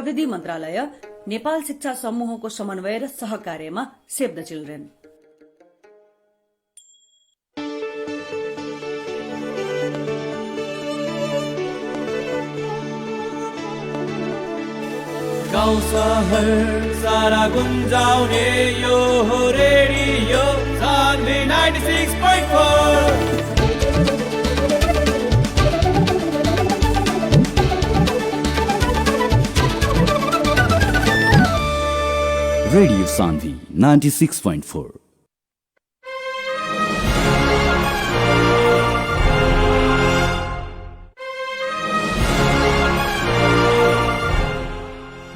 प्रविधि मन्त्रालय, नेपाल शिक्षा समूहको समन्वय र सहकार्यमा सेभ द चिल्ड्रेन। गाउँ सहर सारा गुन्जाउने यो हो रेडियो सान्वी 96.4। रेडियो सान्वी 96.4।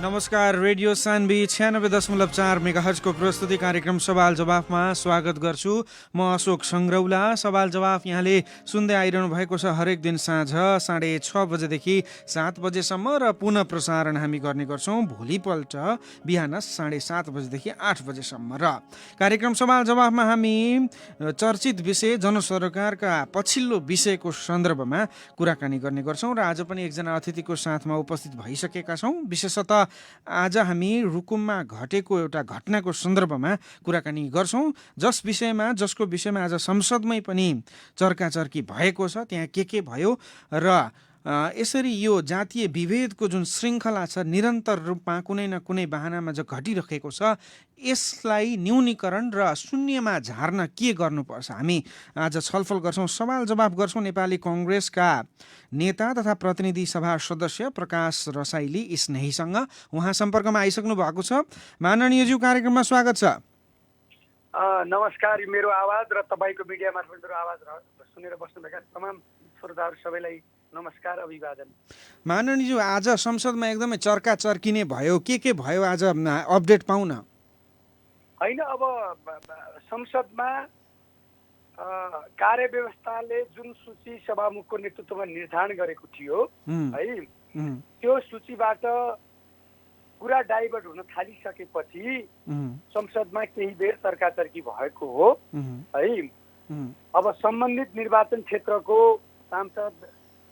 नमस्कार, रेडियो सान्वी 96.4 मेगाहर्जको प्रस्तुति कार्यक्रम सवाल जवाफमा स्वागत गर्छु। म अशोक सङ्ग्रौला। सवाल जवाफ यहाँले सुन्दै आइरहनु भएको छ हरेक दिन साँझ 6:30 बजेदेखि 7 बजेसम्म र पुनः प्रसारण हामी गर्ने गर्छौँ भोलिपल्ट बिहान 7:30 बजेदेखि 8 बजेसम्म। र कार्यक्रम सवाल जवाफमा हामी चर्चित विषय जनसरोकारका पछिल्लो विषयको सन्दर्भमा कुराकानी गर्ने गर्छौँ र आज पनि एकजना अतिथिको साथमा उपस्थित भइसकेका छौँ। विशेषतः आज हामी रुकुममा घटेको एउटा घटनाको सन्दर्भमा कुराकानी गर्छौँ, जसको विषयमा आज संसदमै पनि चर्काचर्की भएको छ। त्यहाँ के भयो र यसरी यो जातीय विभेदको जुन श्रृङ्खला छ निरन्तर रूपमा कुनै न कुनै बहानामा जो घटिरहेको छ, यसलाई न्यूनीकरण र शून्यमा झार्न के गर्नुपर्छ, हामी आज छलफल गर्छौँ, सवाल जवाफ गर्छौँ नेपाली कङ्ग्रेसका नेता तथा प्रतिनिधि सभा सदस्य प्रकाश रसाइली स्नेहीसँग। उहाँ सम्पर्कमा आइसक्नु भएको छ। माननीयज्यू, कार्यक्रममा स्वागत छ। नमस्कार। मेरो आवाज र तपाईँको मिडिया मार्फत मेरो आवाज सुनेर बस्नुभएका तमाम श्रोताहरू सबैलाई नमस्कार, अभिवादन। माननीयज्यू, आज संसदमा एकदमै चर्काचर्की नै भयो, के भयो आज अपडेट पाउँ न। होइन, अब संसदमा कार्यव्यवस्थाले जुन सूची सभामुखको नेतृत्वमा निर्धारण गरेको थियो है, त्यो सूचीबाट कुरा डाइभर्ट हुन थालिसकेपछि संसदमा केही बेर चर्काचर्की भएको हो है। अब सम्बन्धित निर्वाचन क्षेत्रको सांसद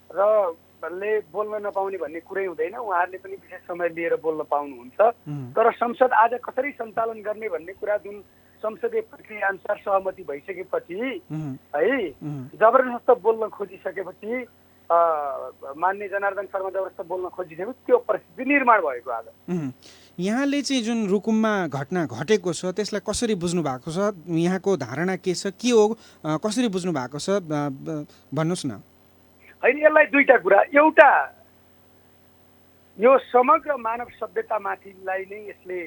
ले बोल्न नपाउने भन्ने कुरै हुँदैन, उहाँहरूले पनि विशेष समय लिएर बोल्न पाउनुहुन्छ। तर संसद आज कसरी सञ्चालन गर्ने भन्ने कुरा जुन संसदीय प्रक्रिया अनुसार सहमति भइसकेपछि है, जबरजस्त बोल्न खोजिसकेपछि मान्य जनार्दन शर्मा जबरजस्त बोल्न खोजिसकेपछि त्यो परिस्थिति निर्माण भएको आज। यहाँले चाहिँ जुन रुकुममा घटना घटेको छ त्यसलाई कसरी बुझ्नु भएको छ, यहाँको धारणा के छ, के हो, कसरी बुझ्नु भएको छ भन्नुहोस् न। होइन, यसलाई दुईटा कुरा, एउटा यो समग्र मानव सभ्यतामाथिलाई नै यसले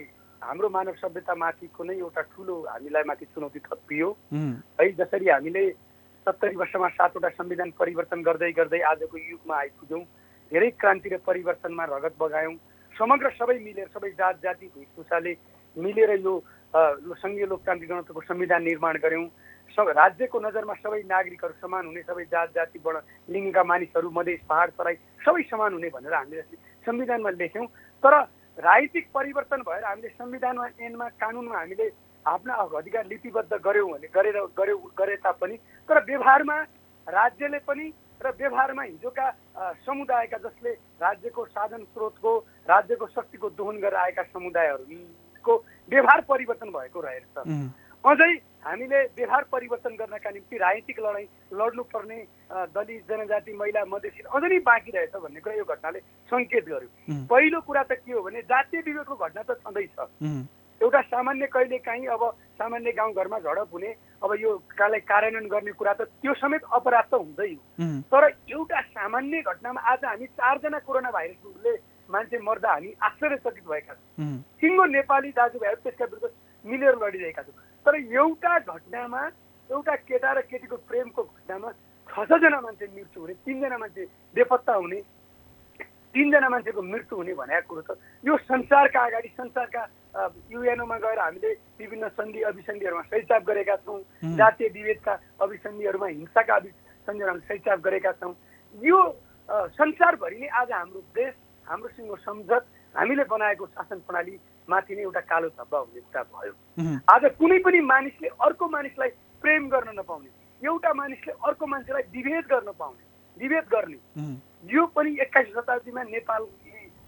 हाम्रो मानव सभ्यतामाथिको नै एउटा ठुलो हामीलाई माथि चुनौती थपियो है। जसरी हामीले 70 वर्षमा 7वटा संविधान परिवर्तन गर्दै गर्दै आजको युगमा आइपुग्यौँ, धेरै क्रान्ति र परिवर्तनमा रगत बगायौँ, समग्र सबै मिलेर सबै जात जाति भेषभूषाले मिलेर यो सङ्घीय लोकतान्त्रिक गणतन्त्रको संविधान निर्माण गऱ्यौँ। राज्यको नजरमा सबै नागरिकहरू समान हुने, सबै जात जाति वर्ण लिङ्गका मानिसहरू मधेस पहाड तराई सबै समान हुने भनेर हामीले संविधानमा लेख्यौँ। तर राजनीतिक परिवर्तन भएर हामीले संविधानमा ऐनमा कानुनमा हामीले आफ्ना अधिकार लिपिबद्ध गऱ्यौँ भने गरे तापनि तर व्यवहारमा राज्यले पनि र व्यवहारमा हिजोका समुदायका जसले राज्यको साधन स्रोतको राज्यको शक्तिको दोहन गरेर आएका समुदायहरूको व्यवहार परिवर्तन भएको रहेछ। अझै हामीले व्यवहार परिवर्तन गर्नका निम्ति राजनीतिक लडाइँ लड्नुपर्ने दलित जनजाति महिला मधेसी अझै नै बाँकी रहेछ भन्ने कुरा यो घटनाले सङ्केत गर्यो। पहिलो कुरा त के हो भने जातीय विभेदको घटना त छँदैछ। एउटा सामान्य कहिलेकाहीँ अब सामान्य गाउँघरमा झडप हुने, अब यो कार्यान्वयन गर्ने कुरा त त्यो समेत अपराध त हुँदै हो। तर एउटा सामान्य घटनामा आज हामी 4 जना कोरोना भाइरसले मान्छे मर्दा हामी आश्चर्यचकित भएका छौँ। सिङ्गो नेपाली दाजुभाइहरू त्यसका विरुद्ध मिलेर लडिरहेका छौँ। तर एउटा घटनामा, एउटा केटा र केटीको प्रेमको घटनामा 6 जना मान्छे मृत्यु हुने, 3 जना मान्छे बेपत्ता हुने, 3 जना मान्छेको मृत्यु हुने भनेको कुरो त यो संसारका अगाडि संसारका युएनओमा गएर हामीले विभिन्न सन्धि अभिसन्धिहरूमा सहीचाप गरेका छौँ। जातीय विभेदका अभिसन्धिहरूमा हिंसाका अभिसन्धिहरू हामीले सहीचाप गरेका छौँ। यो संसारभरि नै आज हाम्रो देश, हाम्रोसँग सम्झत, हामीले बनाएको शासन प्रणाली माथि नै एउटा कालो धब्बा हुने कुरा भयो। आज कुनै पनि मानिसले अर्को मानिसलाई प्रेम गर्न नपाउने, एउटा मानिसले अर्को मान्छेलाई विभेद गर्न पाउने, विभेद गर्ने, यो पनि 21औं शताब्दीमा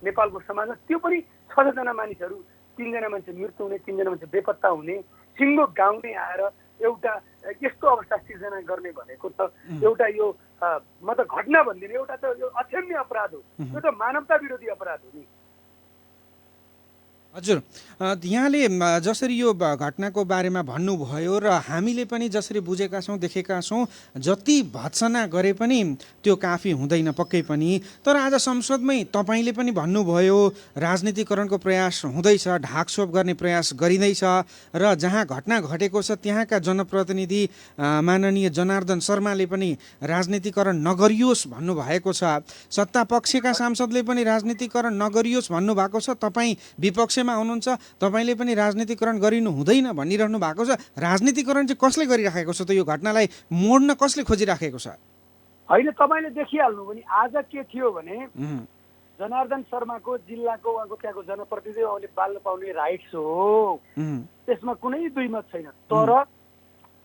नेपालको समाजमा त्यो पनि 6जना मानिसहरू 3जना मान्छे मृत्यु हुने 3जना मान्छे बेपत्ता हुने सिङ्गो गाउँ नै आएर एउटा यस्तो अवस्था सिर्जना गर्ने भनेको त एउटा यो म त घटना भन्दिनँ एउटा त यो अक्षम्य अपराध हो यो त मानवता विरोधी अपराध हो नि। हजुर यहाँले जसरी यो घटनाको बारेमा भन्नुभयो र हामीले पनि जसरी बुझेका छौँ देखेका छौँ जति भत्सना गरे पनि त्यो काफी हुँदैन पक्कै पनि। तर आज संसदमै तपाईँले पनि भन्नुभयो राजनीतिकरणको प्रयास हुँदैछ, ढाकछोप गर्ने प्रयास गरिँदैछ र जहाँ घटना घटेको छ त्यहाँका जनप्रतिनिधि माननीय जनार्दन शर्माले पनि राजनीतिकरण नगरियोस् भन्नुभएको छ, सत्ता पक्षका सांसदले पनि राजनीतिकरण नगरियोस् भन्नुभएको छ, तपाईँ विपक्ष हुनुहुन्छ तपाईले पनि राजनीतिकरण गरिनु हुँदैन भनिरहनु भएको छ। राजनीतिकरण चाहिँ कसले गरिराखेको छ त? यो घटनालाई मोड्न कसले खोजिराखेको छ? होइन तपाईँले देखिहाल्नु भने आज के थियो भने जनार्दन शर्माको जिल्लाको उहाँको त्यहाँको जनप्रतिनिधि उहाँले बाल्न पाउने राइट्स हो, त्यसमा कुनै दुई मत छैन। तर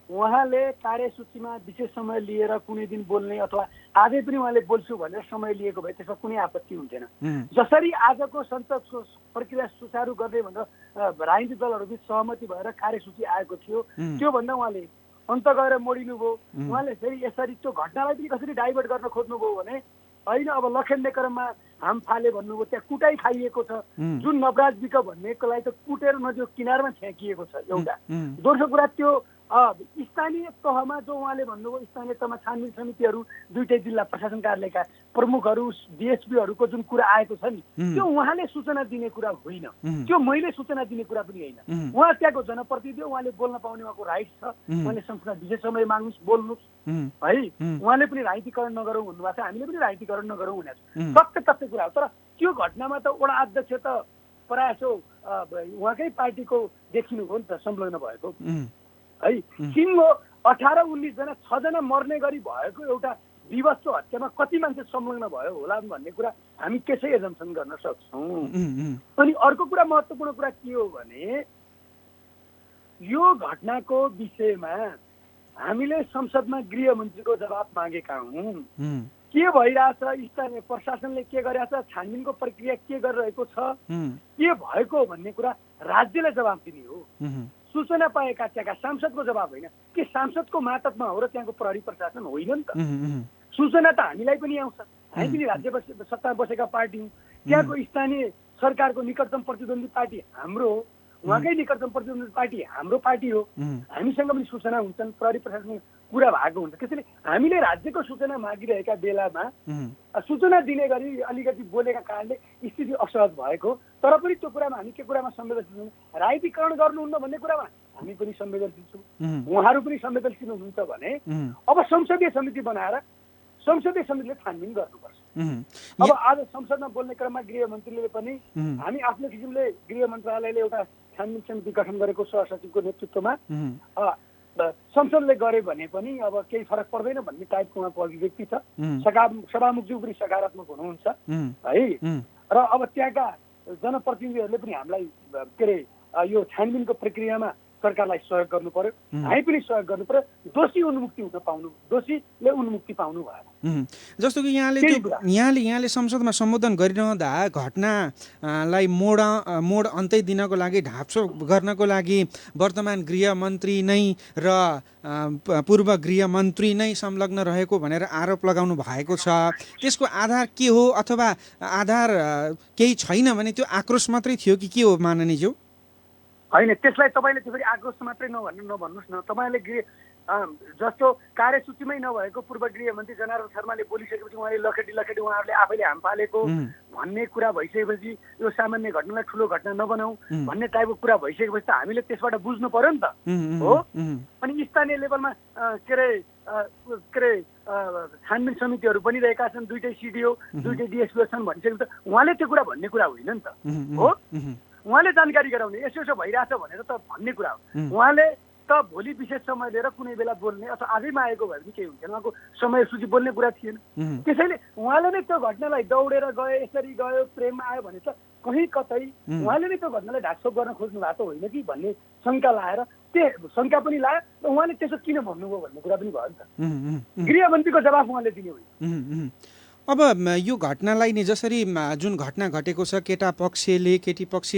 उहाँले कार्यसूचीमा विशेष समय लिएर कुनै दिन बोल्ने अथवा आजै पनि उहाँले बोल्छु भनेर समय लिएको भए त्यसमा कुनै आपत्ति हुन्थेन। जसरी आजको संसदको प्रक्रिया सुचारू गर्ने भनेर राजनीतिक दलहरूबिच सहमति भएर कार्यसूची आएको थियो त्योभन्दा उहाँले अन्त गएर मोडिनुभयो। उहाँले फेरि यसरी त्यो घटनालाई पनि कसरी डाइभर्ट गर्न खोज्नुभयो भने होइन अब लखेड्ने क्रममा हाम फाले भन्नुभयो, त्यहाँ कुटाइ खाइएको छ जुन नवराज विक भन्नेको लागि त कुटेर नदीको किनारमा फ्याँकिएको छ एउटा। दोस्रो कुरा त्यो स्थानीय तहमा जो उहाँले भन्नुभयो स्थानीय तहमा छानबिन समितिहरू दुईटै जिल्ला प्रशासन कार्यालयका प्रमुखहरू डिएसपीहरूको जुन कुरा आएको छ नि त्यो उहाँले सूचना दिने कुरा होइन, त्यो मैले सूचना दिने कुरा पनि होइन। उहाँ त्यहाँको जनप्रतिनिधि उहाँले बोल्न पाउने उहाँको राइट छ, उहाँले संसदमा विशेष समय माग्नुहोस् बोल्नुहोस् है। उहाँले पनि राजनीतिकरण नगरौँ भन्नुभएको छ, हामीले पनि राजनीतिकरण नगरौँ भनेको सत्य तथ्य कुरा हो। तर त्यो घटनामा त वडा अध्यक्ष त प्रायः उहाँकै पार्टीको देखिनुभयो नि त संलग्न भएको है। सिङ्गो 18-19 जना 6 जना मर्ने गरी भएको एउटा विवश हत्यामा कति मान्छे संलग्न भयो होला भन्ने कुरा हामी त्यसै एजम्सन गर्न सक्छौँ। अनि अर्को कुरा महत्त्वपूर्ण कुरा के हो भने यो घटनाको विषयमा हामीले संसदमा गृहमन्त्रीको जवाब मागेका हौँ। के भइरहेछ, स्थानीय प्रशासनले के गरिरहेछ, छानबिनको प्रक्रिया के गरिरहेको छ, के भएको भन्ने कुरा राज्यले जवाब दिने हो। सूचना पाएका त्यहाँका सांसदको जवाब होइन, के सांसदको मातहतमा हो र त्यहाँको प्रहरी प्रशासन होइन नि त। सूचना त हामीलाई पनि आउँछ, हामी पनि राज्य सत्ता बसेका पार्टी हौँ, त्यहाँको स्थानीय सरकारको निकटतम प्रतिद्वन्दी पार्टी हाम्रो हो, उहाँकै निकटतम प्रतिद्वन्दी पार्टी हाम्रो पार्टी हो, हामीसँग पनि सूचना हुन्छन्, प्रहरी प्रशासन कुरा भएको हुन्छ। त्यसैले हामीले राज्यको सूचना मागिरहेका बेलामा सूचना दिने गरी अलिकति बोलेका कारणले स्थिति असहज भएको। तर पनि त्यो कुरामा हामी के कुरामा संवेदनशील छौँ, राजनीतिकरण गर्नुहुन्न भन्ने कुरामा हामी पनि संवेदनशील छौँ, उहाँहरू पनि संवेदनशील हुनुहुन्छ भने अब संसदीय समिति बनाएर संसदीय समितिले छानबिन गर्नुपर्छ। अब आज संसदमा बोल्ने क्रममा गृहमन्त्रीले पनि हामी आफ्नो किसिमले गृह मन्त्रालयले एउटा छानबिन समिति गठन गरेको सहसचिवको नेतृत्वमा संसदले गरे भने पनि अब केही फरक पर्दैन भन्ने टाइपको उहाँको अभिव्यक्ति छ। सभामुखज्यू पनि सकारात्मक हुनुहुन्छ है। र अब त्यहाँका जनप्रतिनिधिहरूले पनि हामीलाई के अरे यो छानबिनको प्रक्रियामा सरकारलाई सहयोग गर्नु पर्यो, हामी पनि सहयोग गर्नु पर्यो, दोषी उन्मुक्ति हुन पाउनु, दोषीले उन्मुक्ति पाउनु भयो। जस्तो कि यहाँले संसदमा सम्बोधन गरिरहँदा घटनालाई मोड अन्त्य दिनको लागि ढाकछोप गर्नको लागि वर्तमान गृहमन्त्री नै र पूर्व गृहमन्त्री नै संलग्न रहेको भनेर आरोप लगाउनु भएको छ। त्यसको आधार के हो अथवा आधार केही छैन भने त्यो आक्रोश मात्रै थियो कि के हो माननीयज्यू? होइन, त्यसलाई तपाईँले त्यसरी आक्रोश मात्रै नभन्नुहोस् न। तपाईँले जस्तो कार्यसूचीमै नभएको पूर्व गृहमन्त्री जनार्दन शर्माले बोलिसकेपछि उहाँले लखेटी उहाँहरूले आफैले हाम फालेको भन्ने कुरा भइसकेपछि यो सामान्य घटनालाई ठुलो घटना नबनाऊ भन्ने टाइपको कुरा भइसकेपछि त हामीले त्यसबाट बुझ्नु पर्यो नि त हो। अनि स्थानीय लेभलमा के अरे छानबिन समितिहरू बनिरहेका छन्, दुईटै सिडिओ दुईटै डिएसपी छन् भनिसकेपछि त उहाँले त्यो कुरा भन्ने कुरा होइन नि त हो। उहाँले जानकारी गराउने यसो भइरहेछ भनेर त भन्ने कुरा हो। उहाँले त भोलि विशेष समय लिएर कुनै बेला बोल्ने अथवा आजैमा आएको भए पनि केही हुन्थेन, उहाँको समय सूची बोल्ने कुरा थिएन। त्यसैले उहाँले नै त्यो घटनालाई दौडेर गयो, यसरी गयो, प्रेममा आयो भने त कहीँ कतै उहाँले नै त्यो घटनालाई ढाकछोप गर्न खोज्नु भएको होइन कि भन्ने शङ्का लाएर त्यो शङ्का पनि लायो र उहाँले त्यसो किन भन्नुभयो भन्ने कुरा पनि भयो नि त। गृहमन्त्रीको जवाफ उहाँले दिने होइन। अब यो घटनालाई नै जसरी जुन घटना घटेको छ केटा पक्षले केटी पक्ष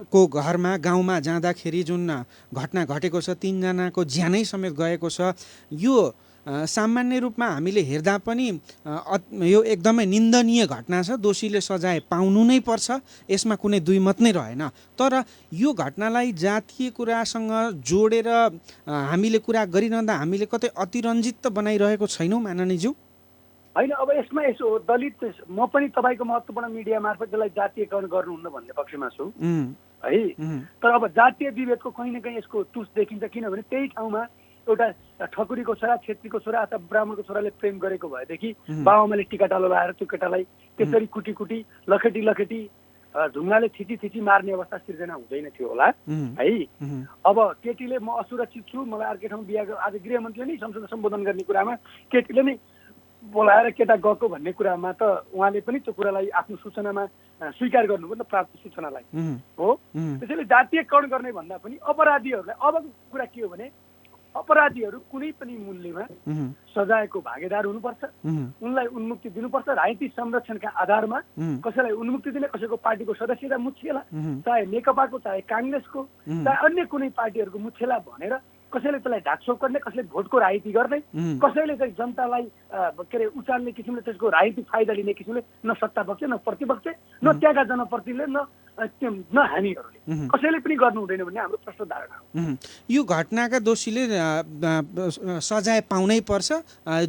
को घरमा गाउँमा जाँदाखेरि जुन घटना घटेको छ 3 जनाको ज्यानै समेत गएको छ यो सामान्य रूपमा हामीले हेर्दा पनि यो एकदमै निन्दनीय घटना छ दोषीले सजाय पाउनु नै पर्छ यसमा कुनै दुई मत नै रहेन तर यो घटनालाई जातीय कुरासँग जोडेर हामीले कुरा गरिरहँदा हामीले कतै अतिरञ्जित त बनाइरहेको छैनौँ माननीयज्यू होइन अब यसमा यसो हो दलित म पनि तपाईँको महत्त्वपूर्ण मिडिया मार्फत त्यसलाई जातीयकरण गर्नुहुन्न भन्ने पक्षमा छु है तर अब जातीय विभेदको कहीँ न कहीँ यसको तुस देखिन्छ किनभने त्यही ठाउँमा एउटा ठकुरीको छोरा छेत्रीको छोरा अथवा ब्राह्मणको छोराले प्रेम गरेको भएदेखि बाबाआमाले टिकाटालो लाएर त्यो केटालाई त्यसरी कुटी कुटी लखेटी लखेटी ढुङ्गाले थिची थिची मार्ने अवस्था सिर्जना हुँदैन थियो होला है अब केटीले म असुरक्षित छु मलाई अर्कै ठाउँ बिहा आज गृहमन्त्रीले नै संसद सम्बोधन गर्ने कुरामा केटीले नै बोलाएर केटा गएको भन्ने कुरामा त उहाँले पनि त्यो कुरालाई आफ्नो सूचनामा स्वीकार गर्नुभयो नि त प्राप्त सूचनालाई हो त्यसैले जातीयकरण गर्ने भन्दा पनि अपराधीहरूलाई अबको कुरा के हो भने अपराधीहरू कुनै पनि मूल्यमा सजायको भागीदार हुनुपर्छ उनलाई उन्मुक्ति दिनुपर्छ राजनीतिक संरक्षणका आधारमा कसैलाई उन्मुक्ति दिने कसैको पार्टीको सदस्यता मुछेला चाहे नेकपाको चाहे काङ्ग्रेसको चाहे अन्य कुनै पार्टीहरूको मुछेला भनेर कसैले त्यसलाई ढाकछोप गर्ने कसैले भोटको राजनीति गर्ने कसैले चाहिँ जनतालाई के अरे उचाल्ने किसिमले त्यसको राजनीतिक फाइदा लिने किसिमले न सत्ता पक्ष न प्रतिपक्ष न त्यहाँका जनप्रतिनिधिले न हामीहरूले कसैले पनि गर्नु हुँदैन भन्ने हाम्रो प्रश्न धारणा हो यो घटनाका दोषीले सजाय पाउनै पर्छ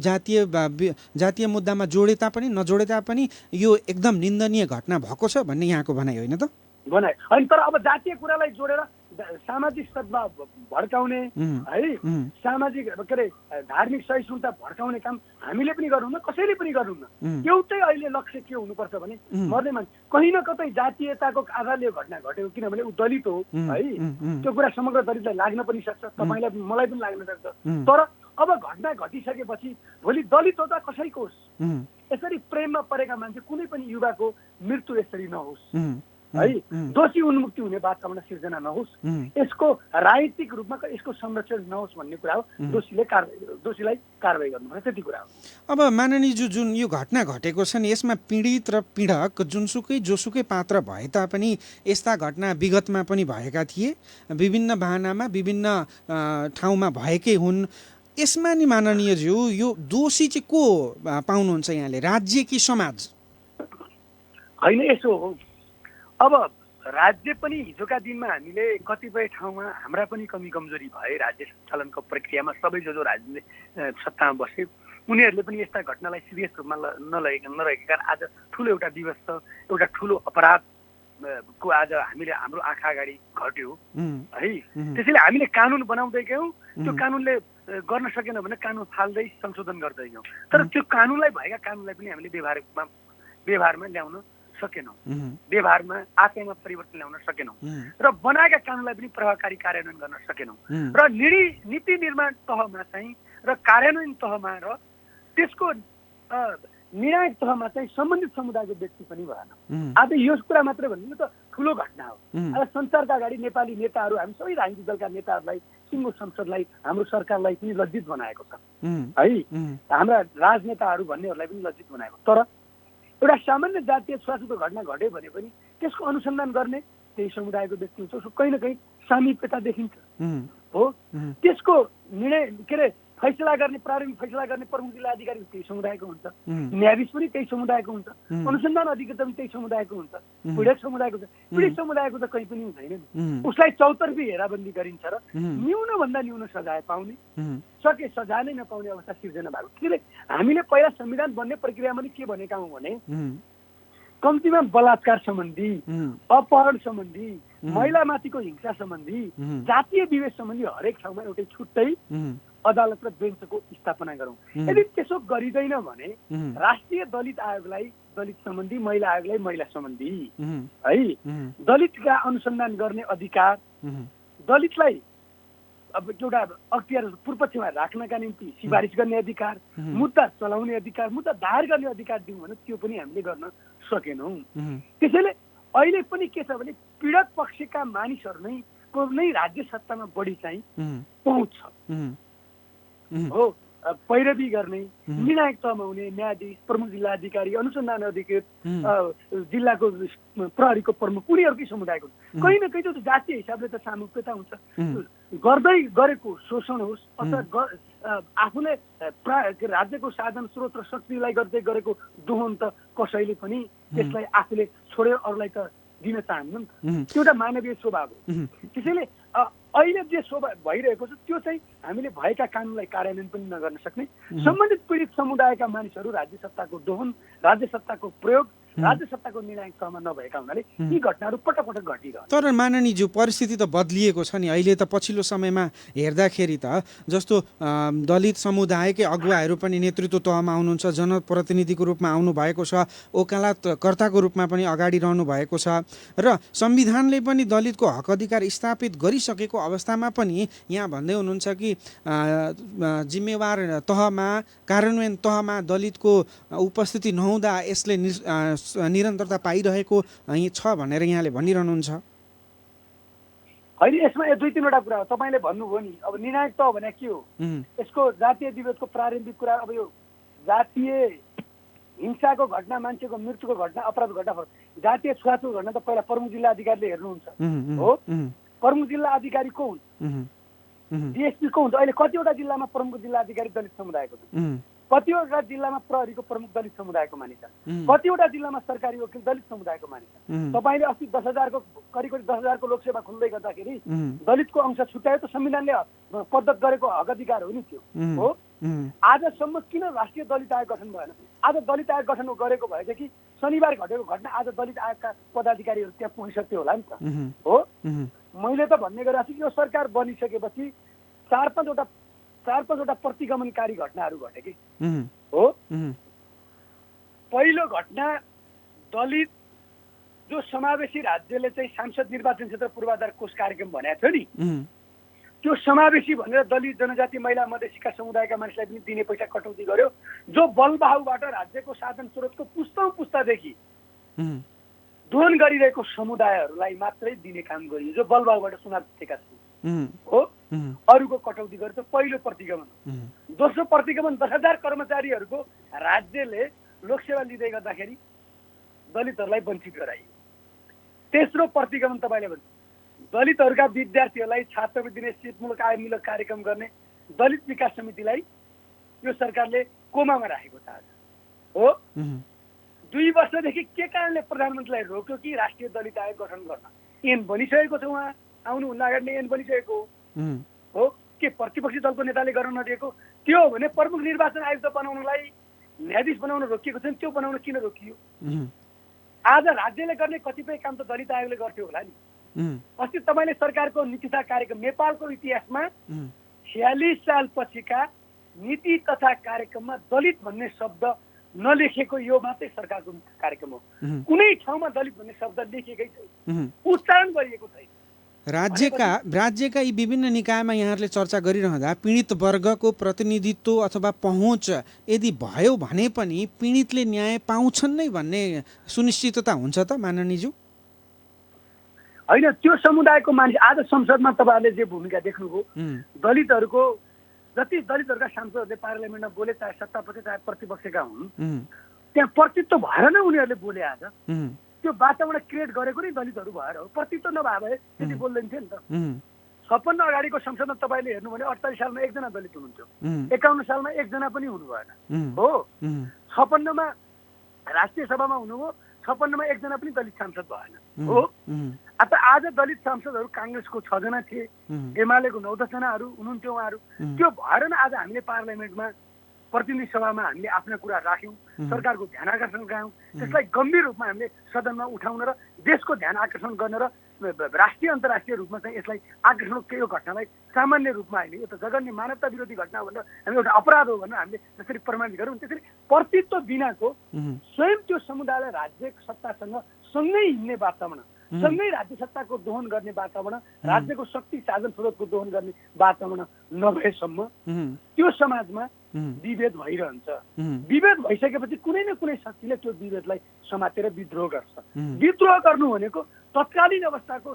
जातीय मुद्दामा जोडे तापनि नजोडे तापनि यो एकदम निन्दनीय घटना भएको छ भन्ने यहाँको भनाइ होइन त भनाइ होइन तर अब जातीय कुरालाई जोडेर सामाजिक सद्भाव भड्काउने है सामाजिक के अरे धार्मिक सहिष्णुता भड्काउने काम हामीले पनि गर्नुहुन्न कसैले पनि गर्नुहुन्न एउटै अहिले लक्ष्य के हुनुपर्छ भने मर्ने मान्छे कहीँ न कतै जातीयताको आधारले घटना घटेको किनभने ऊ दलित हो है त्यो कुरा समग्र दलितलाई लाग्न पनि सक्छ तपाईँलाई मलाई पनि लाग्न सक्छ तर अब घटना घटिसकेपछि भोलि दलित होता कसैको होस् यसरी प्रेममा परेका मान्छे कुनै पनि युवाको मृत्यु यसरी नहोस् है दोषी उन्मुक्ति हुने वातावरण सिर्जना नहोस् यसको राजनीतिक रूपमा यसको संरक्षण नहोस् भन्ने कुरा हो दोषीलाई कारवाही गर्नुपर्छ त्यति कुरा हो अब माननीयज्यू जुन यो घटना घटेको छ नि यसमा पीडित र पीडक जुनसुकै जोसुकै पात्र भए तापनि यस्ता घटना विगतमा पनि भएका थिए विभिन्न बहानामा विभिन्न ठाउँमा भएकै हुन् यसमा नि माननीयज्यू यो दोषी चाहिँ को पाउनुहुन्छ यहाँले राज्य कि समाज होइन यसो हो अब राज्य पनि हिजोका दिनमा हामीले कतिपय ठाउँमा हाम्रा पनि कमी कमजोरी भए राज्य सञ्चालनको प्रक्रियामा सबै जो राजनीतिले सत्तामा बसे उनीहरूले पनि यस्ता घटनालाई सिरियस रूपमा नरहेको कारण आज ठुलो एउटा दिवस छ एउटा ठुलो अपराधको आज हामीले हाम्रो आँखा अगाडि घट्यो है त्यसैले हामीले कानुन बनाउँदै गयौँ त्यो कानुनले गर्न सकेन भने कानुन फाल्दै संशोधन गर्दै गयौँ तर त्यो कानुनलाई भएका कानुनलाई पनि हामीले व्यवहारमा ल्याउन सकेनौँ व्यवहारमा आचरणमा परिवर्तन ल्याउन सकेनौँ र बनाएका कानुनलाई पनि प्रभावकारी कार्यान्वयन गर्न सकेनौँ र नीति निर्माण तहमा चाहिँ र कार्यान्वयन तहमा र त्यसको निर्णायक तहमा चाहिँ सम्बन्धित समुदायको व्यक्ति पनि भएन आज यो कुरा मात्रै भन्नु त ठुलो घटना हो आज संसारका अगाडि नेपाली नेताहरू हामी सबै राजनीतिक दलका नेताहरूलाई सिङ्गो संसदलाई हाम्रो सरकारलाई पनि लज्जित बनाएको छ है हाम्रा राजनेताहरू भन्नेहरूलाई पनि लज्जित बनाएको तर एउटा सामान्य जातीय छुवाछुतको घटना घट्यो भने पनि त्यसको अनुसन्धान गर्ने त्यही समुदायको व्यक्ति हुन्छ उसको कहीँ न कहीँ सामिप्यता देखिन्छ हो त्यसको निर्णय के अरे फैसला गर्ने प्रारम्भिक फैसला गर्ने प्रमुख जिल्ला अधिकारी त्यही समुदायको हुन्छ न्यायाधीश पनि त्यही समुदायको हुन्छ अनुसन्धान अधिकृता पनि त्यही समुदायको हुन्छ पीडित समुदायको हुन्छ पीडित समुदायको त कहीँ पनि हुँदैन नि उसलाई चौतर्फी हेराबन्दी गरिन्छ र न्यूनभन्दा न्यून सजाय पाउने सके सजाय नै नपाउने अवस्था सिर्जना भएको त्यसले हामीले पहिला संविधान बन्ने प्रक्रियामा पनि के भनेका हौँ भने कम्तीमा बलात्कार सम्बन्धी अपहरण सम्बन्धी महिलामाथिको हिंसा सम्बन्धी जातीय विभेद सम्बन्धी हरेक ठाउँमा एउटै छुट्टै अदालत र बेन्चको स्थापना गरौँ यदि त्यसो गरिँदैन भने राष्ट्रिय दलित आयोगलाई दलित सम्बन्धी महिला आयोगलाई महिला सम्बन्धी है दलितका अनुसन्धान गर्ने अधिकार दलितलाई अब एउटा अख्तियार पूर्वपक्षमा राख्नका निम्ति सिफारिस गर्ने अधिकार मुद्दा चलाउने अधिकार मुद्दा दायर गर्ने अधिकार दिउँ भने त्यो पनि हामीले गर्न सकेनौँ त्यसैले अहिले पनि के छ भने पीडित पक्षका मानिसहरू नै राज्य सत्तामा बढी चाहिँ पहुँच छ हो पैरवी गर्ने, निर्णायक तहमा हुने न्यायाधीश, प्रमुख जिल्ला अधिकारी, अनुसन्धान अधिकृत, जिल्लाको प्रहरीको प्रमुख, उनीहरूकै समुदायको कहीँ न कहीँ त जातीय हिसाबले त सामुख्यता हुन्छ। गर्दै गरेको शोषण होस् अथवा आफूले राज्यको साधन स्रोत र शक्तिलाई गर्दै गरेको दोहन त कसैले पनि त्यसलाई आफूले छोडेर अरूलाई त दिन चाहन्न नि त। त्यो एउटा मानवीय स्वभाव हो। त्यसैले अहिले जे स्वभाव भइरहेको छ त्यो चाहिँ हामीले भएका कानुनलाई कार्यान्वयन पनि नगर्न सक्ने, सम्बन्धित पीडित समुदायका मानिसहरू राज्य सत्ताको दोहन, राज्य सत्ताको प्रयोग, राज्य सत्ताको निर्णायक तहमा नभएका हुनाले यी घटनाहरू पटक पटक घटिरहन्छ। तर माननीयज्यू परिस्थिति त बदलिएको छ नि। अहिले त पछिल्लो समयमा हेर्दाखेरि त जस्तो दलित समुदायकै अगुवाहरू पनि नेतृत्व तहमा आउनुहुन्छ, जनप्रतिनिधिको रूपमा आउनुभएको छ, वकालतकर्ताको रूपमा पनि अगाडि रहनु भएको छ र संविधानले पनि दलितको हक अधिकार स्थापित गरिसकेको अवस्थामा पनि यहाँ भन्दै हुनुहुन्छ कि जिम्मेवार तहमा, कार्यान्वयन तहमा दलितको उपस्थिति नहुँदा यसले निरन्तरता पाइरहेको छ भनेर यहाँले भनिरहनुहुन्छ। होइन, यसमा 2-3वटा कुरा हो। तपाईँले भन्नुभयो नि, अब निर्णायक तह भने के हो? यसको जातीय विभेदको प्रारम्भिक कुरा, अब यो जातीय हिंसाको घटना, मान्छेको मृत्युको घटना, अपराध घटना, जातीय छुवाछुत घटना त पहिला प्रमुख जिल्ला अधिकारीले हेर्नुहुन्छ हो। प्रमुख जिल्ला अधिकारी को हुन्? डिएसपी को हुन्छ? अहिले कतिवटा जिल्लामा प्रमुख जिल्ला अधिकारी दलित समुदायको छ, कतिवटा जिल्लामा प्रहरीको प्रमुख दलित समुदायको मानिन्छ, कतिवटा जिल्लामा सरकारी वकिल दलित समुदायको मानिन्छ। तपाईँले अस्ति 10,000को करिब 10,000को लोकसेवा खुल्दै गर्दाखेरि दलितको अंश छुट्यायो त संविधानले प्रदत्त गरेको हक अधिकार हो नि त्यो हो। आजसम्म किन राष्ट्रिय दलित आयोग गठन भएन? आज दलित आयोग गठन गरेको भए चाहिँ कि शनिबार घटेको घटना आज दलित आयोगका पदाधिकारीहरू त्यहाँ पुगिसक्यो होला नि त हो। मैले त भन्ने गरेको छु कि यो सरकार बनिसकेपछि 4-5वटा प्रतिगमनकारी घटनाहरू घटे कि हो। पहिलो घटना दलित जो समावेशी राज्यले चाहिँ सांसद निर्वाचन क्षेत्र पूर्वाधार कोष कार्यक्रम भनेको थियो नि, त्यो समावेशी भनेर दलित जनजाति महिला मधेसीका समुदायका मानिसलाई पनि दिने पैसा कटौती गर्यो, जो बलबाहुबाट राज्यको साधन स्रोतको पुस्तादेखि दोहन गरिरहेको समुदायहरूलाई मात्रै दिने काम गरियो, जो बलबाहुबाट चुनाव जितेका छन् हो। अरूको कटौती गर्यो त पहिलो प्रतिगमन हो। दोस्रो प्रतिगमन 10,000 कर्मचारीहरूको राज्यले लोकसेवा लिँदै गर्दाखेरि दलितहरूलाई वञ्चित गराइयो। तेस्रो प्रतिगमन तपाईँले भन्नु, दलितहरूका विद्यार्थीहरूलाई छात्रवृत्ति दिने, सिपमूलक आयमूलक कार्यक्रम गर्ने दलित विकास समितिलाई यो सरकारले कोमामा राखेको छ आज हो। 2 वर्षदेखि के कारणले प्रधानमन्त्रीलाई रोक्यो कि राष्ट्रिय दलित आयोग गठन गर्न? ऐन बनिसकेको छ, उहाँ आउनुभन्दा अगाडि नै ऐन बनिसकेको हो। के प्रतिपक्षी दलको नेताले गर्न नदिएको? त्यो हो भने प्रमुख निर्वाचन आयुक्त बनाउनलाई, न्यायाधीश बनाउन रोकिएको छ नि, त्यो बनाउन किन रोकियो? आज राज्यले गर्ने कतिपय काम त दलित आयोगले गर्थ्यो होला नि। अस्ति तपाईँले सरकारको नीतिथा कार्यक्रम, नेपालको इतिहासमा 46 साल पछिका नीति तथा कार्यक्रममा दलित भन्ने शब्द नलेखेको यो मात्रै सरकारको कार्यक्रम हो। कुनै ठाउँमा दलित भन्ने शब्द लेखेकै छैन, उच्चारण गरिएको छैन। राज्यका यी विभिन्न निकायमा यहाँहरूले चर्चा गरिरहँदा पीडित वर्गको प्रतिनिधित्व अथवा पहुँच यदि भयो भने पनि पीडितले न्याय पाउँछन् नै भन्ने सुनिश्चितता हुन्छ त माननीयज्यू? होइन, त्यो समुदायको मानिस आज संसदमा तपाईँहरूले जे भूमिका देख्नुभयो, दलितहरूको जति दलितहरूका सांसदहरूले पार्लियामेन्टमा बोले, चाहे सत्तापक्ष चाहे प्रतिपक्षका हुन्, त्यहाँ प्रतित्व भएर नै उनीहरूले बोले। आज त्यो वातावरण क्रिएट गरेको नै दलितहरू भएर हो। प्रतित्व नभए भए त्यति बोल्दैन थियो नि त। 56 अगाडिको संसदमा तपाईँले हेर्नु भने 48 सालमा 1 जना दलित हुनुहुन्थ्यो, 51 सालमा 1 जना पनि हुनु भएन हो। 56 मा राष्ट्रिय सभामा हुनुभयो, 56 मा 1 जना पनि दलित सांसद भएन हो। अब आज दलित सांसदहरू काङ्ग्रेसको 6 जना थिए, एमालेको 9-10 जनाहरू हुनुहुन्थ्यो उहाँहरू। त्यो भएर न आज हामीले पार्लियामेन्टमा प्रतिनिधि सभामा हामीले आफ्ना कुरा राख्यौँ, सरकारको ध्यान आकर्षण गरायौँ, त्यसलाई गम्भीर रूपमा हामीले सदनमा उठाउन र देशको ध्यान आकर्षण गर्न र राष्ट्रिय अन्तर्राष्ट्रिय रूपमा चाहिँ यसलाई आकर्षण, यो घटनालाई सामान्य रूपमा हामीले यो त जघन्य मानवता विरोधी घटना हो भनेर हामी एउटा अपराध हो भनेर हामीले जसरी प्रमाणित गऱ्यौँ, त्यसरी प्रतित्व बिनाको स्वयं त्यो समुदायलाई राज्य सत्तासँग सँगै हिँड्ने वातावरण, सँगै राज्य सत्ताको दोहन गर्ने वातावरण, राज्यको शक्ति साधन स्रोतको दोहन गर्ने वातावरण नभएसम्म त्यो समाजमा विभेद भइरहन्छ। विभेद भइसकेपछि कुनै न कुनै शक्तिले त्यो विभेदलाई समातेर विद्रोह गर्छ। विद्रोह गर्नु भनेको तत्कालीन अवस्थाको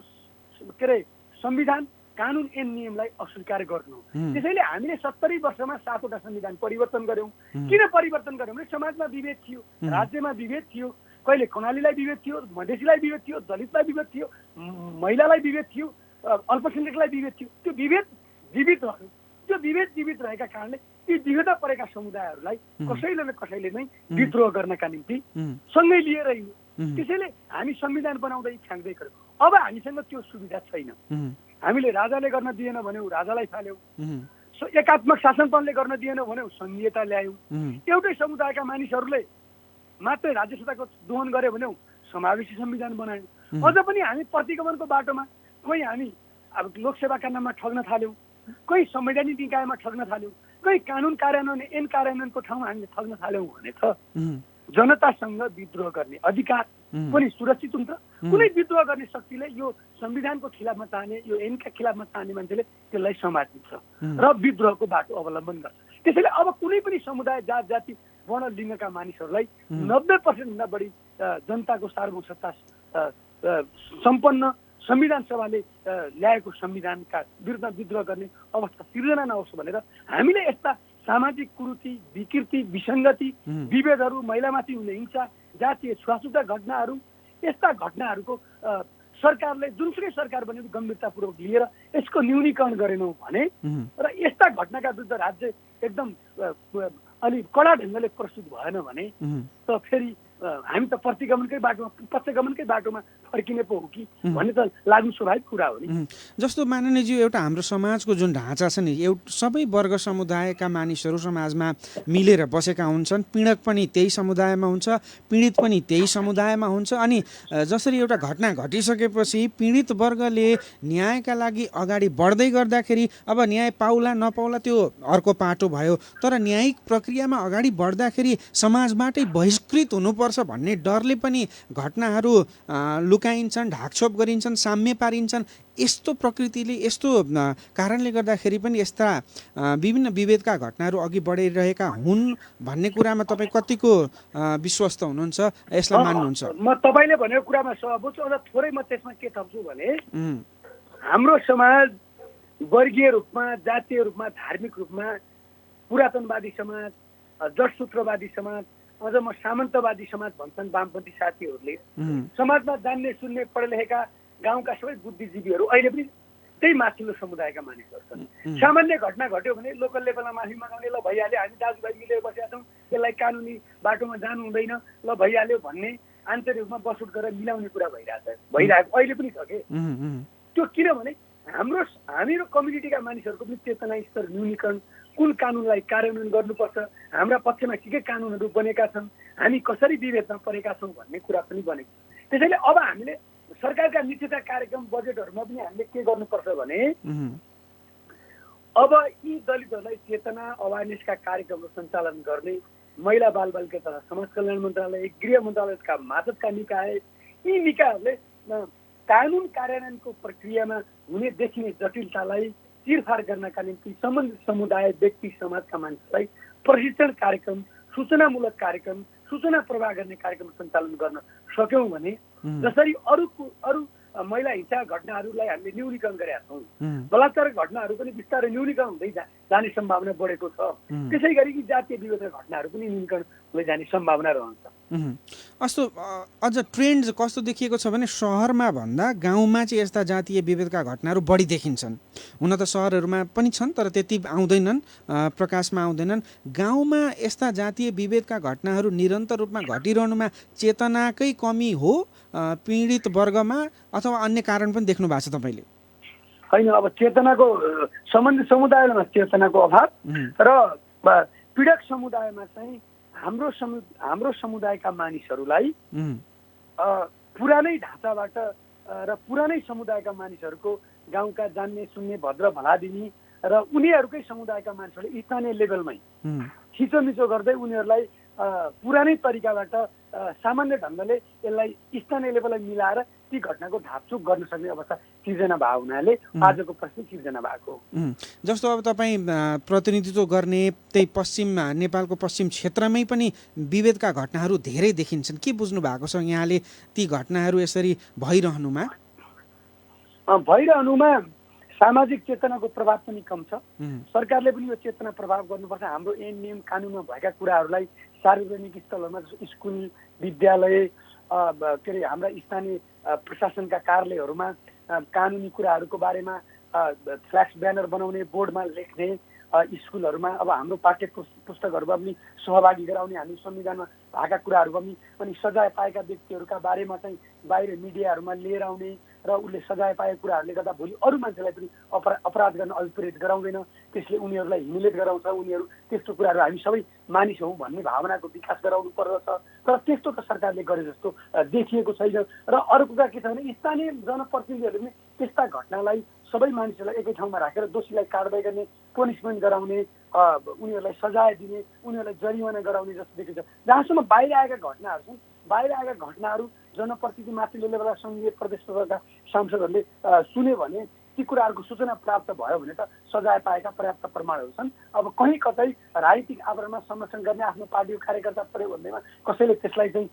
के अरे संविधान, कानुन एन नियमलाई अस्वीकार गर्नु हो। त्यसैले हामीले 70 वर्षमा 7वटा संविधान परिवर्तन गर्यौं। किन परिवर्तन गर्यौं भने समाजमा विभेद थियो, राज्यमा विभेद थियो, कहिले कर्णालीलाई विभेद थियो, मधेसीलाई विभेद थियो, दलितलाई विभेद थियो, महिलालाई विभेद थियो, अल्पसंख्यकलाई विभेद थियो। त्यो विभेद जीवित रह्यो। त्यो विभेद जीवित रहेका कारणले ती विभेदमा परेका समुदायहरूलाई कसैले न कसैले नै विद्रोह गर्नका निम्ति सँगै लिएर हिँड्यो। त्यसैले हामी संविधान बनाउँदै छाङ्दै गयौँ। अब हामीसँग त्यो सुविधा छैन। हामीले राजाले गर्न दिएन भन्यौँ, राजालाई फाल्यौँ। एकात्मक शासनतन्त्रले गर्न दिएन भन्यौँ, संघीयता ल्यायौँ। एउटै समुदायका मानिसहरूले मात्रै राज्य सत्ताको दोहन गर्यो भन्यौँ, समावेशी संविधान बनायौँ। अझ पनि हामी प्रतिगमनको बाटोमा कोही हामी अब लोकसेवाका नाममा ठग्न थाल्यौँ, कोही संवैधानिक निकायमा ठग्न थाल्यौँ, कोही कानुन कार्यान्वयन एन कार्यान्वयनको ठाउँमा हामीले ठग्न थाल्यौँ भने त जनतासँग विद्रोह गर्ने अधिकार पनि सुरक्षित हुन्छ। कुनै विद्रोह गर्ने शक्तिले यो संविधानको खिलाफमा चाहने, यो ऐनका खिलाफमा चाहने मान्छेले त्यसलाई समातिन्छ र विद्रोहको बाटो अवलम्बन गर्छ। त्यसैले अब कुनै पनि समुदाय, जात जाति, वर्ण लिङ्गका मानिसहरूलाई 90% भन्दा बढी जनताको सार्वभौम सत्ता सम्पन्न संविधान सभाले ल्याएको संविधानका विरुद्ध विद्रोह गर्ने अवस्था सिर्जना नहोस् भनेर हामीले यस्ता सामाजिक कुरीति, विकृति, विसङ्गति, विभेदहरू, महिलामाथि हुने हिंसा, जातीय छुवाछुतका घटनाहरू, यस्ता घटनाहरूको सरकारले जुनसुकै सरकार बने गम्भीरतापूर्वक लिएर यसको न्यूनीकरण गरेनौँ भने र यस्ता घटनाका विरुद्ध राज्य एकदम अलि कडा ढङ्गले प्रस्तुत भएन भने त फेरि हामी त प्रतिगमनकै बाटोमा, पक्षगमनकै बाटोमा फर्किने पो हो कि भन्ने त लाग्नु स्वाभाविक कुरा हो नि। जस्तो माननीयज्यू, एउटा हाम्रो समाजको जुन ढाँचा छ नि, सबै वर्ग समुदायका मानिसहरू समाजमा मिलेर बसेका हुन्छन्। पीडक पनि त्यही समुदायमा हुन्छ, पीडित पनि त्यही समुदायमा हुन्छ। अनि जसरी एउटा घटना घटिसकेपछि पीडित वर्गले न्यायका लागि अगाडि बढ्दै गर्दाखेरि अब न्याय पाउला नपाउला त्यो अर्को पाटो भयो, तर न्यायिक प्रक्रियामा अगाडि बढ्दाखेरि समाजबाटै बहिष्कृत हुनुपर्छ भन्ने डरले पनि घटनाहरू लुकाइन्छन्, ढाकछोप गरिन्छन्, साम्य पारिन्छन्। यस्तो प्रकृतिले, यस्तो कारणले गर्दाखेरि पनि यस्ता विभिन्न विभेदका घटनाहरू अघि बढिरहेका हुन् भन्ने कुरामा तपाईँ कतिको विश्वस्त हुनुहुन्छ, यसलाई मान्नुहुन्छ? म तपाईँले भनेको कुरामा सहमत छु। अझ थोरै म त्यसमा के थप्छु भने हाम्रो समाज वर्गीय रूपमा, जातीय रूपमा, धार्मिक रूपमा पुरातनवादी समाज, जडसूत्रवादी समाज, अझ म सामन्तवादी समाज भन्छन् वामपन्थी साथीहरूले। समाजमा जान्ने, सुन्ने, पढे लेखेका गाउँका सबै बुद्धिजीवीहरू अहिले पनि त्यही माथिल्लो समुदायका मानिसहरू छन्। सामान्य घटना घट्यो भने लोकल लेभलमा माफी मागाउने, ल भइहाल्यो, हामी दाजुभाइ मिलेर बसेका छौँ, यसलाई कानुनी बाटोमा जानु हुँदैन, ल भइहाल्यो भन्ने आन्तरिक रूपमा बसुट गरेर मिलाउने कुरा भइरहेको अहिले पनि छ के। त्यो किनभने हामीहरू कम्युनिटीका मानिसहरूको पनि चेतना स्तर न्यूनीकरण, कुन कानुनलाई कार्यान्वयन गर्नुपर्छ, हाम्रा पक्षमा के कानुनहरू बनेका छन्, हामी कसरी विभेदमा परेका छौँ भन्ने कुरा पनि बनेको छ। त्यसैले अब हामीले सरकारका नीतिका कार्यक्रम, बजेटहरूमा पनि हामीले के गर्नुपर्छ भने अब यी दलितहरूलाई चेतना अवेरनेसका कार्यक्रमहरू सञ्चालन गर्ने महिला बालबालिका तथा समाज कल्याण मन्त्रालय, गृह मन्त्रालयका मातहतका निकाय, यी निकायहरूले कानुन कार्यान्वयनको प्रक्रियामा हुने देखिने जटिलतालाई चिरफार गर्नका निम्ति सम्बन्धित समुदाय, व्यक्ति, समाजका मानिसहरूलाई प्रशिक्षण कार्यक्रम, सूचनामूलक कार्यक्रम, सूचना प्रवाह गर्ने कार्यक्रम सञ्चालन गर्न सक्यौँ भने जसरी अरू महिला हिंसा घटनाहरूलाई हामीले न्यूनीकरण गरेका छौँ, बलात्कार घटनाहरू पनि बिस्तारै न्यूनीकरण हुँदै जाने सम्भावना बढेको छ। त्यसै गरी जातीय विभेदका घटनाहरू पनि न्यूनीकरण हुँदै जाने सम्भावना रहन्छ। अस्तो अझ ट्रेन्ड कस्तो देखिएको छ भने सहरमा भन्दा गाउँमा चाहिँ यस्ता जातीय विभेदका घटनाहरू बढी देखिन्छन्। हुन त सहरहरूमा पनि छन् तर त्यति आउँदैनन्, प्रकाशमा आउँदैनन्। गाउँमा यस्ता जातीय विभेदका घटनाहरू निरन्तर रूपमा घटिरहनुमा चेतनाकै कमी हो पीडित वर्गमा अथवा अन्य कारण पनि देख्नु भएको छ तपाईँले? होइन, अब चेतनाको सम्बन्धित समुदायमा चेतनाको अभाव र पीडक समुदायमा चाहिँ हाम्रो समुदायका मानिसहरूलाई पुरानै ढाँचाबाट र पुरानै समुदायका मानिसहरूको गाउँका जान्ने, सुन्ने, भद्र भलादिनी र उनीहरूकै समुदायका मानिसहरूले स्थानीय लेभलमै थिचोमिचो गर्दै उनीहरूलाई पुरानै तरिकाबाट सामान्य ढङ्गले यसलाई स्थानीय लेभललाई मिलाएर ती घटनाको ढाकछोप गर्न सक्ने अवस्था सिर्जना भएको हुनाले आजको प्रश्न सिर्जना भएको हो। जस्तो अब तपाईँ प्रतिनिधित्व गर्ने त्यही नेपालको पश्चिम क्षेत्रमै पनि विभेदका घटनाहरू धेरै देखिन्छन्। के बुझ्नु भएको छ यहाँले ती घटनाहरू यसरी भइरहनुमा? सामाजिक चेतनाको प्रभाव पनि कम छ। सरकारले पनि यो चेतना प्रभाव गर्नुपर्छ। हाम्रो ऐन नियम कानुनमा भएका कुराहरूलाई सार्वजनिक स्थलहरूमा स्कुल विद्यालय के अरे हाम्रा स्थानीय प्रशासनका कार्यालयहरूमा कानुनी कुराहरूको बारेमा फ्ल्याक्स ब्यानर बनाउने, बोर्डमा लेख्ने, स्कुलहरूमा अब हाम्रो पाठ्य पुस्तकहरूमा पनि सहभागी गराउने, हामी संविधानमा भएका कुराहरूमा पनि अनि सजाय पाएका व्यक्तिहरूका बारेमा चाहिँ बाहिर मिडियाहरूमा लिएर आउने र उसले सजाय पाएका कुराहरूले गर्दा भोलि अरू मान्छेलाई पनि अपराध गर्न अभिप्रेरित गराउँदैन, त्यसले उनीहरूलाई ह्युमिलेट गराउँछ, उनीहरू त्यस्तो कुराहरू हामी सबै मानिस हौँ भन्ने भावनाको विकास गराउनु पर्दछ। तर त्यस्तो त सरकारले गरे जस्तो देखिएको छैन। र अर्को कुरा के छ भने स्थानीय जनप्रतिनिधिहरूले पनि त्यस्ता घटनालाई सबै मानिसहरूलाई एकै ठाउँमा राखेर दोषीलाई कारबाही गर्ने, पनिसमेन्ट गराउने, उनीहरूलाई सजाय दिने, उनीहरूलाई जरिवाना गराउने जस्तो देखिन्छ। जहाँसम्म बाहिर आएका घटनाहरू छन्, बाहिर आएका घटनाहरू जनप्रतिनिधि माथि लेभलका सङ्घीय प्रदेश सभाका सांसदहरूले सुन्यो भने ती कुराहरूको सूचना प्राप्त भयो भने त सजाय पाएका पर्याप्त प्रमाणहरू छन्। अब कहीँ कतै राजनीतिक आवरणमा संरक्षण गर्ने, आफ्नो पार्टीको कार्यकर्ता प्रयोग भन्नेमा कसैले त्यसलाई चाहिँ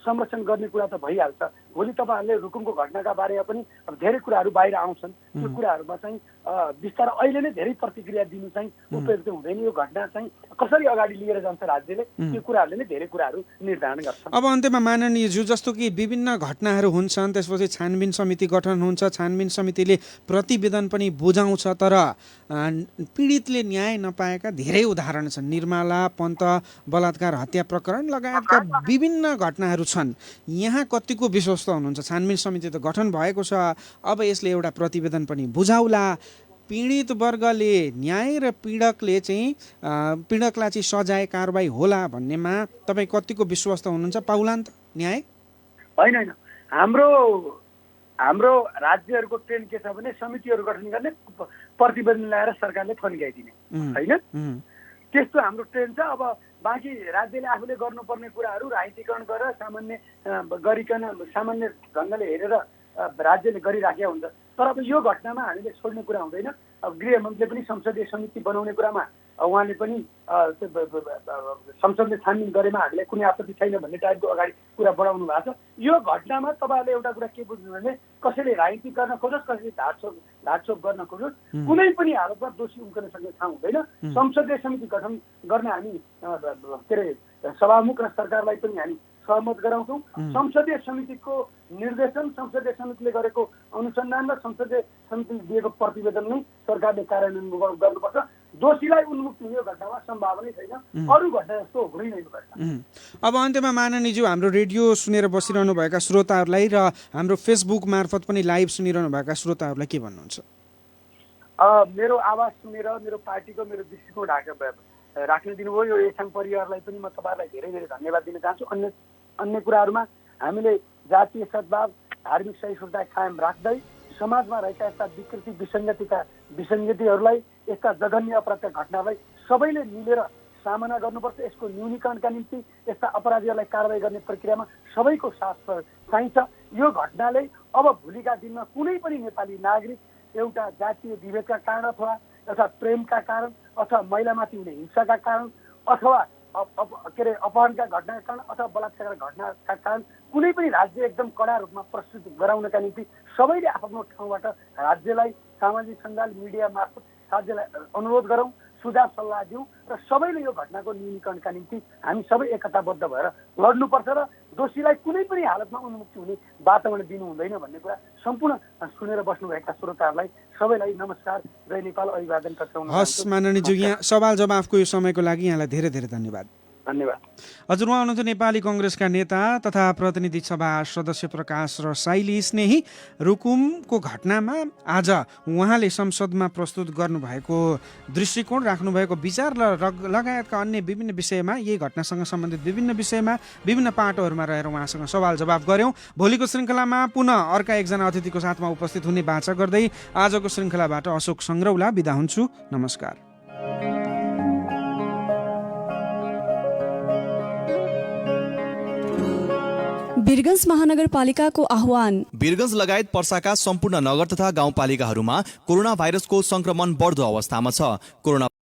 संरक्षण गर्ने कुरा त भइहाल्छ। भोलि तपाईँहरूले रुकुमको घटनाका बारेमा पनि अब धेरै कुराहरू बाहिर आउँछन्। त्यो कुराहरूमा चाहिँ बिस्तारै अहिले नै धेरै प्रतिक्रिया दिनु चाहिँ उपयुक्त हुँदैन। यो घटना चाहिँ कसरी अगाडि लिएर जान्छ राज्यले, त्यो कुराहरूले नै धेरै कुराहरू निर्धारण गर्छ। अब अन्त्यमा माननीयज्यू, जस्तो कि विभिन्न घटनाहरू हुन्छन्, त्यसपछि छानबिन समिति गठन हुन्छ, छानबिन समितिले प्रतिवेदन पनि बुझाउँछ, तर पीडितले न्याय नपाएका धेरै उदाहरण छन्। निर्मला पन्त बलात्कार हत्या प्रकरण लगायतका विभिन्न घटनाहरू छन्। यहाँ कतिको विश्वस्त हुनुहुन्छ? छानबिन समिति त गठन भएको छ, अब यसले एउटा प्रतिवेदन पनि बुझाउला, पीडित वर्गले न्याय र पीडकले चाहिँ पीडकलाई चाहिँ सजाय कारबाही होला भन्नेमा तपाईँ कतिको विश्वस्त हुनुहुन्छ? पाउला नि त न्याय? होइन, हाम्रो राज्यहरूको ट्रेन्ड के छ भने समितिहरू गठन गर्ने, प्रतिवेदन ल्याएर सरकारले फन्काइदिने, होइन? त्यस्तो हाम्रो ट्रेन्ड छ। अब बाँकी राज्यले आफूले गर्नुपर्ने कुराहरू राजनीतिकरण गरेर सामान्य ढङ्गले हेरेर राज्यले गरिराखेका हुन्छ। तर अब यो घटनामा हामीले छोड्ने कुरा हुँदैन। अब गृहमन्त्रीले पनि संसदीय समिति बनाउने कुरामा उहाँले पनि संसदले छानबिन गरेमा हामीलाई कुनै आपत्ति छैन भन्ने टाइपको अगाडि कुरा बढाउनु भएको छ। यो घटनामा तपाईँहरूले एउटा कुरा के बुझ्नु भने कसैले राजनीति गर्न खोजोस्, कसैले ढाकछोप गर्न खोजोस्, कुनै पनि हालतमा दोषी उम्कन सक्ने ठाउँ हुँदैन। संसदीय समिति गठन गर्न हामी के अरे सभामुख र सरकारलाई पनि हामी सहमत गराउँछौँ। संसदीय समितिको निर्देशन, संसदीय समितिले गरेको अनुसन्धान र संसदीय समितिले दिएको प्रतिवेदन नै सरकारले कार्यान्वयन गर्नुपर्छ। दोषीलाई उन्मुक्ति हुने घटनामा सम्भावना छैन, अरू घटना जस्तो हुँदैन यो घटना। अब अन्त्यमा माननीयज्यू, हाम्रो रेडियो सुनेर बसिरहनु भएका श्रोताहरूलाई र हाम्रो फेसबुक मार्फत पनि लाइभ सुनिरहनु भएका श्रोताहरूलाई के भन्नुहुन्छ? मेरो आवाज सुनेर मेरो पार्टीको मेरो दृष्टिकोण राख्न दिनुभयो यो एसाङ परिवारलाई पनि म तपाईँहरूलाई धेरै धेरै धन्यवाद दिन चाहन्छु। अन्य कुराहरूमा हामीले जातीय सद्भाव, धार्मिक सहिष्णुता कायम राख्दै समाजमा रहेका यस्ता विकृति विसङ्गतिहरूलाई, यस्ता जघन्य अपराधका घटनालाई सबैले मिलेर सामना गर्नुपर्छ। यसको न्यूनीकरणका निम्ति यस्ता अपराधीहरूलाई कारबाही गर्ने प्रक्रियामा सबैको साथ चाहिन्छ। यो घटनाले अब भोलिका दिनमा कुनै पनि नेपाली नागरिक एउटा जातीय विभेदका कारण अथवा प्रेमका कारण अथवा महिलामाथि हुने हिंसाका कारण अथवा के अरे अपहरणका घटनाका कारण अथवा बलात्कारका घटनाका कारण कुनै पनि राज्य एकदम कडा रूपमा प्रस्तुत गराउनका निम्ति सबैले आफ्नो ठाउँबाट राज्यलाई सामाजिक सञ्जाल मिडिया मार्फत राज्यलाई अनुरोध गरौँ, सुझाव सल्लाह दिउँ र सबैले यो घटनाको न्यूनीकरणका निम्ति हामी सबै एकताबद्ध भएर लड्नुपर्छ र दोषीलाई कुनै पनि हालतमा उन्मुक्ति हुने वातावरण दिनु हुँदैन भन्ने कुरा सम्पूर्ण सुनेर बस्नुभएका श्रोताहरूलाई सबैलाई नमस्कार, जय नेपाल, अभिवादन टक्राउन। हस् माननीयज्यू, यहाँ सवाल जवाफको यो समयको लागि यहाँलाई धेरै धेरै धन्यवाद। हजुर, उहाँ हुनुहुन्थ्यो नेपाली कङ्ग्रेसका नेता तथा प्रतिनिधि सभा सदस्य प्रकाश रसाइली। स्नेही, रुकुमको घटनामा आज उहाँले संसदमा प्रस्तुत गर्नुभएको दृष्टिकोण, राख्नुभएको विचार र लगायतका अन्य विभिन्न विषयमा, यही घटनासँग सम्बन्धित विभिन्न विषयमा विभिन्न पाटोहरूमा रहेर उहाँसँग सवाल जवाफ गऱ्यौँ। भोलिको श्रृङ्खलामा पुनः अर्का एकजना अतिथिको साथमा उपस्थित हुने बाचा गर्दै आजको श्रृङ्खलाबाट अशोक सङ्ग्रौला बिदा हुन्छु। नमस्कार। वीरगञ्ज महानगरपालिकाको आह्वान। वीरगञ्ज लगायत पर्साका सम्पूर्ण नगर तथा गाउँपालिकाहरूमा कोरोना भाइरसको संक्रमण बढ्दो अवस्थामा छ। कोरोना